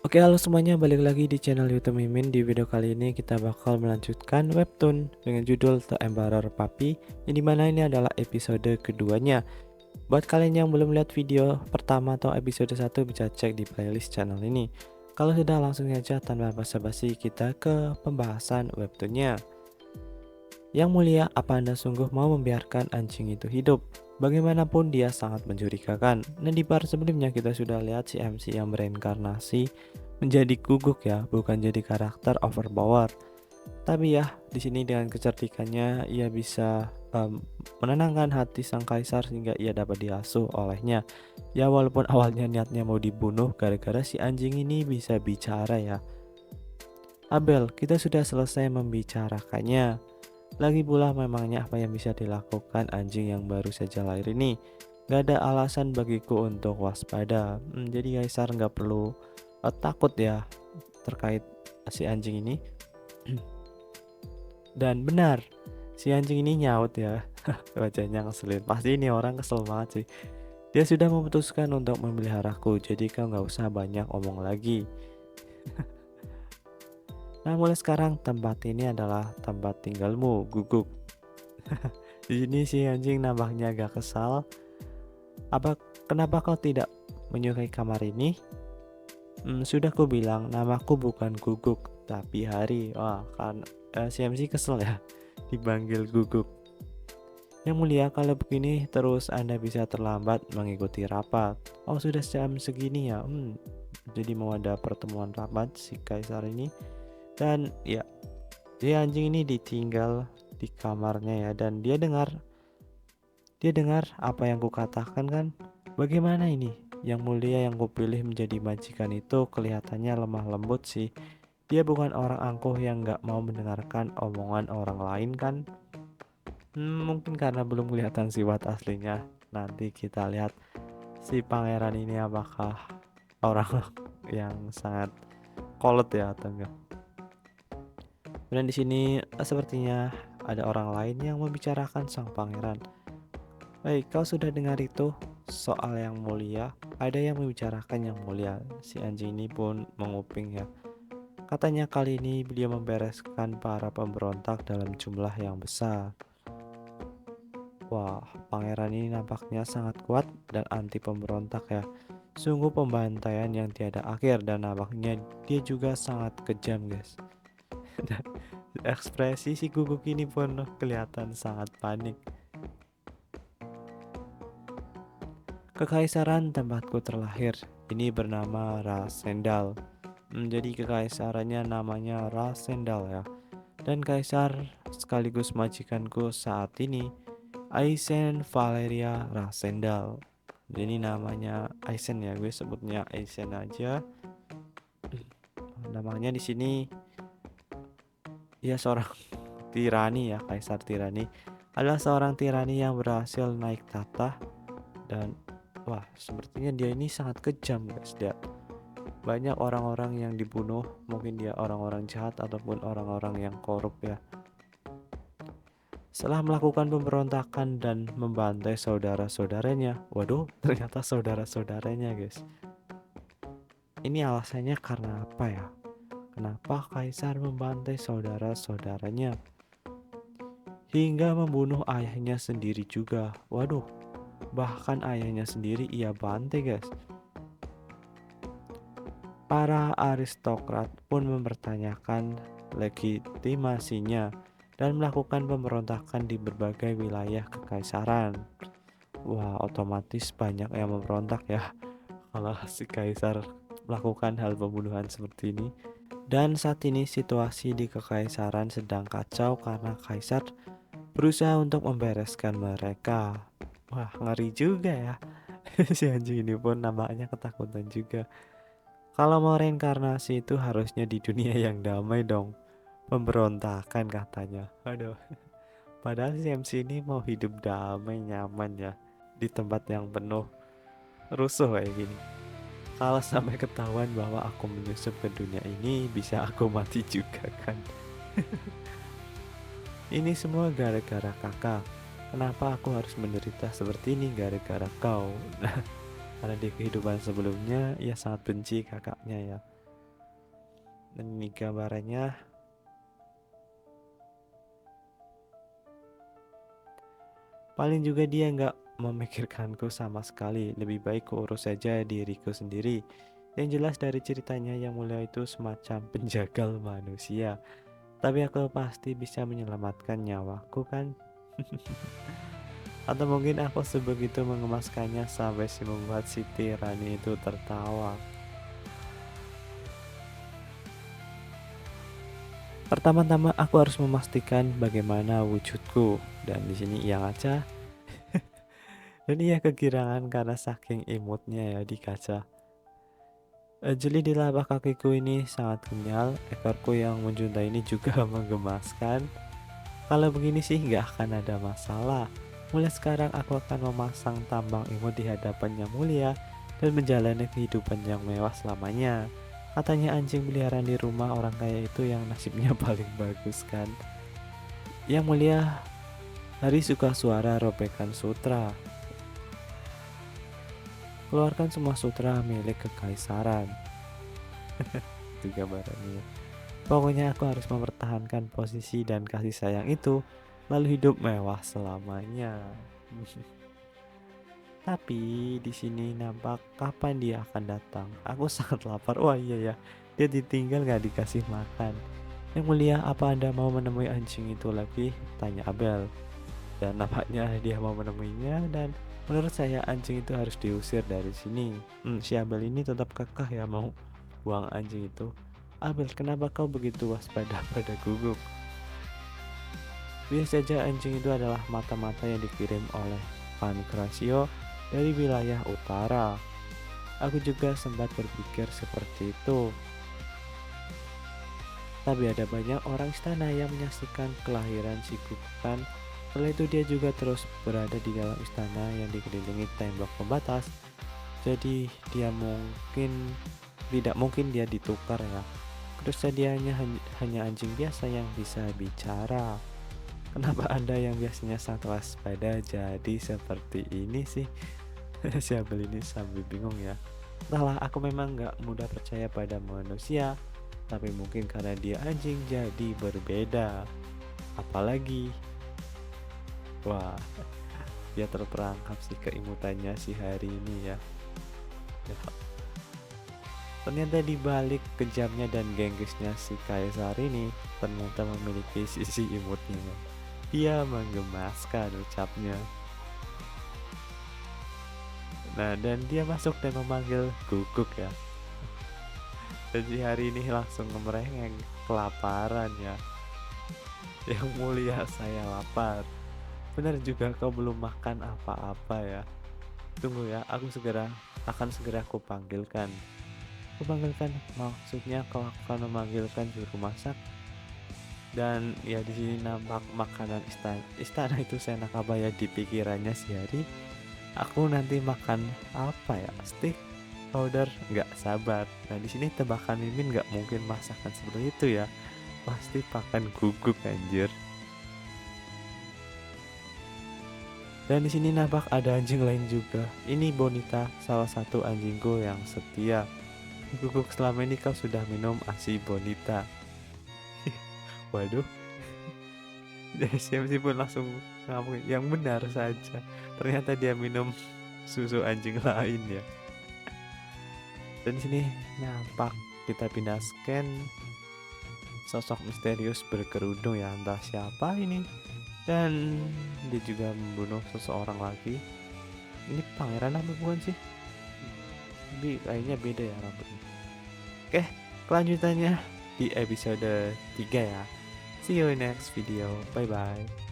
Oke, halo semuanya, balik lagi di channel YouTube Mimin. Di video kali ini kita bakal melanjutkan webtoon dengan judul The Emperor Puppy, yang dimana ini adalah episode keduanya. Buat kalian yang belum lihat video pertama atau episode 1 bisa cek di playlist channel ini. Kalau sudah, langsung saja tanpa basa-basi kita ke pembahasan webtoonnya. Yang mulia, apa Anda sungguh mau membiarkan anjing itu hidup? Bagaimanapun dia sangat mencurigakan. Nah, di part sebelumnya kita sudah lihat si MC yang bereinkarnasi menjadi guguk ya, bukan jadi karakter overpower. Tapi ya, di sini dengan kecerdikannya ia bisa menenangkan hati sang kaisar sehingga ia dapat diasuh olehnya. Ya, walaupun awalnya niatnya mau dibunuh gara-gara si anjing ini bisa bicara ya. Abel, kita sudah selesai membicarakannya. Lagi pula memangnya apa yang bisa dilakukan anjing yang baru saja lahir ini? Gak ada alasan bagiku untuk waspada. Jadi Kaisar nggak perlu takut ya terkait si anjing ini. Dan benar, si anjing ini nyaut ya. Wajahnya ngeselin. Pasti ini orang kesel banget sih. Dia sudah memutuskan untuk memeliharaku, jadi kau nggak usah banyak omong lagi. Nah, mulai sekarang tempat ini adalah tempat tinggalmu, guguk. Di sini si anjing nampaknya agak kesal. Kenapa kau tidak menyukai kamar ini? Sudah ku bilang namaku bukan Guguk tapi Hari. Wah, kan si MC kesel ya dipanggil Guguk. Yang mulia, kalau begini terus Anda bisa terlambat mengikuti rapat. Oh, sudah jam segini ya. Jadi mau ada pertemuan rapat si kaisar ini. Dan ya, dia anjing ini ditinggal di kamarnya ya, dan dia dengar apa yang kukatakan kan. Bagaimana ini? Yang mulia yang kupilih menjadi majikan itu kelihatannya lemah lembut sih. Dia bukan orang angkuh yang gak mau mendengarkan omongan orang lain kan. Mungkin karena belum kelihatan sifat aslinya. Nanti kita lihat si pangeran ini apakah orang yang sangat kolot ya atau enggak. Dan di sini sepertinya ada orang lain yang membicarakan sang pangeran. Baik, kau sudah dengar itu soal yang mulia? Ada yang membicarakan yang mulia. Si anjing ini pun menguping ya. Katanya kali ini beliau membereskan para pemberontak dalam jumlah yang besar. Wah, pangeran ini nampaknya sangat kuat dan anti pemberontak ya. Sungguh pembantaian yang tiada akhir, dan nampaknya dia juga sangat kejam guys. Dan ekspresi si guguk ini pun kelihatan sangat panik. Kekaisaran tempatku terlahir ini bernama Rasendal. Jadi kekaisarannya namanya Rasendal ya. Dan kaisar sekaligus majikanku saat ini Aisen Valeria Rasendal. Jadi namanya Aisen ya, gue sebutnya Aisen aja. Namanya di sini ya seorang tirani ya, kaisar tirani. Adalah seorang tirani yang berhasil naik tahta, dan wah, sepertinya dia ini sangat kejam guys. Lihat, banyak orang-orang yang dibunuh, mungkin dia orang-orang jahat ataupun orang-orang yang korup ya. Setelah melakukan pemberontakan dan membantai saudara-saudaranya. Waduh, ternyata saudara-saudaranya guys. Ini alasannya karena apa ya? Kenapa kaisar membantai saudara-saudaranya hingga membunuh ayahnya sendiri juga? Waduh, bahkan ayahnya sendiri ia bantai guys. Para aristokrat pun mempertanyakan legitimasinya dan melakukan pemberontakan di berbagai wilayah kekaisaran. Wah, otomatis banyak yang memberontak ya kalau si kaisar melakukan hal pembunuhan seperti ini. Dan saat ini situasi di kekaisaran sedang kacau karena kaisar berusaha untuk membereskan mereka. Wah, ngeri juga ya. Si anjing ini pun nampaknya ketakutan juga. Kalau mau reinkarnasi itu harusnya di dunia yang damai dong. Pemberontakan katanya. Aduh. Padahal si MC ini mau hidup damai nyaman ya, di tempat yang penuh rusuh kayak gini. Kalau sampai ketahuan bahwa aku menyusup ke dunia ini, bisa aku mati juga kan. Ini semua gara-gara kakak. Kenapa aku harus menderita seperti ini gara-gara kau? Nah, karena di kehidupan sebelumnya ia sangat benci kakaknya ya. Dan ini gambarannya. Paling juga dia nggak memikirkanku sama sekali. Lebih baik kuurus saja diriku sendiri. Yang jelas dari ceritanya Yang Mulia itu semacam penjagal manusia. Tapi aku pasti bisa menyelamatkan nyawaku kan? Atau mungkin aku sebegitu mengemaskannya sampai membuat si tirani itu tertawa. Pertama-tama aku harus memastikan bagaimana wujudku. Dan di sini ia ngaca. Dan ia kegirangan karena saking imutnya ya di kaca. Jeli di telapak kakiku ini sangat kenyal. Ekorku yang menjuntai ini juga menggemaskan. Kalau begini sih nggak akan ada masalah. Mulai sekarang aku akan memasang tambang imut di hadapan Yang Mulia dan menjalani kehidupan yang mewah selamanya. Katanya anjing peliharaan di rumah orang kaya itu yang nasibnya paling bagus kan. Yang Mulia, hari suka suara robekan sutra. Keluarkan semua sutra milik kekaisaran. Itu gambarannya. Pokoknya aku harus mempertahankan posisi dan kasih sayang itu, lalu hidup mewah selamanya. Tapi di sini nampak kapan dia akan datang. Aku sangat lapar. Wah iya ya, dia ditinggal gak dikasih makan. Yang Mulia, apa Anda mau menemui anjing itu lagi? Tanya Abel. Dan nampaknya dia mau menemuinya dan menurut saya anjing itu harus diusir dari sini. Si Abel ini tetap kekeh ya mau buang anjing itu. Abel, kenapa kau begitu waspada pada guguk? Biasa saja anjing itu adalah mata-mata yang dikirim oleh Pancrazio dari wilayah utara. Aku juga sempat berpikir seperti itu. Tapi ada banyak orang istana yang menyaksikan kelahiran si Kukukan. Setelah itu dia juga terus berada di dalam istana yang dikelilingi tembok pembatas. Jadi dia tidak mungkin dia ditukar ya. Terus hanya anjing biasa yang bisa bicara. Kenapa Anda yang biasanya sangat waspada jadi seperti ini sih? Si Abel ini sambil bingung ya. Entahlah, aku memang gak mudah percaya pada manusia. Tapi mungkin karena dia anjing jadi berbeda. Apalagi, wah, dia terperangkap sih keimutannya si hari ini ya. Ternyata di balik kejamnya dan genggesnya si kaisar ini ternyata memiliki sisi imutnya. Dia menggemaskan ucapnya. Nah, dan dia masuk dan memanggil Guguk ya. Dan si hari ini langsung merengek kelaparan ya. Yang Mulia, saya lapar. Benar juga kau belum makan apa-apa ya. Tunggu ya, akan segera kupanggilkan. Kupanggilkan maksudnya kau akan memanggilkan juru masak. Dan ya di sini nampak makanan istana itu seenak apa ya di pikirannya si hari. Aku nanti makan apa ya? Steak, powder, nggak sabar. Nah di sini tebakan Mimin nggak mungkin masakan seperti itu ya. Pasti pakan guguk anjir. Dan di sini nampak ada anjing lain juga. Ini Bonita, salah satu anjingku yang setia. Guguk, selama ini kau sudah minum ASI Bonita. Waduh. Siapa pun langsung ngomong yang benar saja. Ternyata dia minum susu anjing lain ya. Dan di sini nampak kita pindah scan sosok misterius berkerudung ya, entah siapa ini. Dan dia juga membunuh seseorang lagi. Ini pangeran apa bukan sih? Tapi kayaknya beda ya rambutnya. Oke, kelanjutannya di episode 3 ya. See you in next video. Bye bye.